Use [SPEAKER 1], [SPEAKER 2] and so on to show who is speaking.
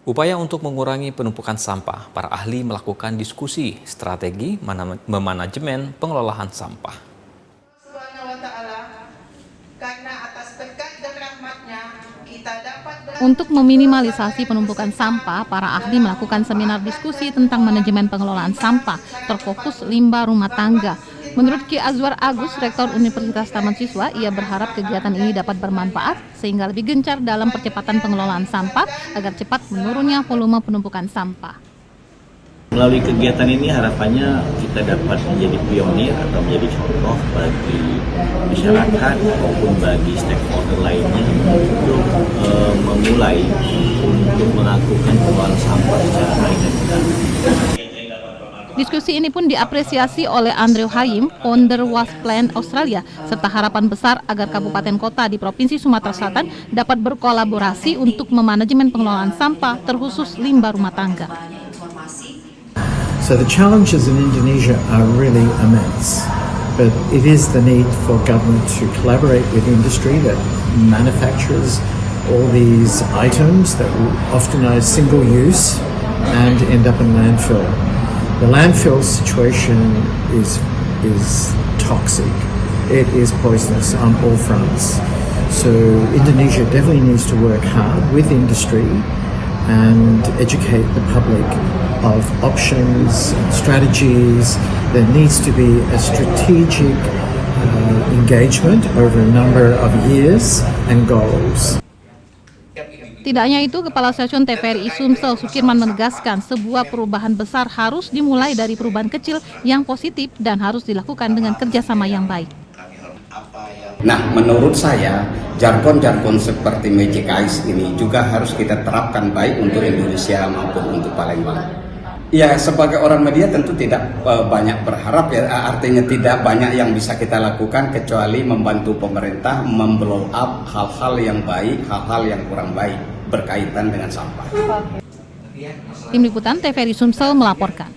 [SPEAKER 1] Upaya untuk mengurangi penumpukan sampah, para ahli melakukan diskusi strategi memanajemen pengelolaan sampah.
[SPEAKER 2] Untuk meminimalisasi penumpukan sampah, para ahli melakukan seminar diskusi tentang manajemen pengelolaan sampah, terfokus limbah rumah tangga. Menurut Ki Azwar Agus, Rektor Universitas Taman Siswa, ia berharap kegiatan ini dapat bermanfaat sehingga lebih gencar dalam percepatan pengelolaan sampah agar cepat menurunnya volume penumpukan sampah.
[SPEAKER 3] Melalui kegiatan ini harapannya kita dapat menjadi pionir atau menjadi contoh bagi masyarakat maupun bagi stakeholder lainnya untuk memulai untuk melakukan pengelolaan sampah secara baik dan benar.
[SPEAKER 2] Diskusi ini pun diapresiasi oleh Andrew Hayim, founder Waste Plan Australia, serta harapan besar agar kabupaten kota di Provinsi Sumatera Selatan dapat berkolaborasi untuk memanajemen pengelolaan sampah, terkhusus limbah rumah tangga.
[SPEAKER 4] So the challenges in Indonesia are really immense, but it is the need for government to collaborate with industry that manufactures all these items that often are single use and end up in landfill. The landfill situation is toxic. It is poisonous on all fronts. So Indonesia definitely needs to work hard with industry and educate the public of options, strategies. There needs to be a strategic engagement over a number of years and goals.
[SPEAKER 2] Tidak hanya itu, Kepala Stasiun TVRI Sumsel Sukirman menegaskan sebuah perubahan besar harus dimulai dari perubahan kecil yang positif dan harus dilakukan dengan kerjasama yang baik.
[SPEAKER 5] Nah, menurut saya, jargon-jargon seperti Magic Eyes ini juga harus kita terapkan baik untuk Indonesia maupun untuk Palembang. Ya, sebagai orang media tentu tidak banyak berharap ya, artinya tidak banyak yang bisa kita lakukan kecuali membantu pemerintah memblow up hal-hal yang baik, hal-hal yang kurang baik berkaitan dengan sampah.
[SPEAKER 2] Tim Liputan TVRI Sumsel melaporkan.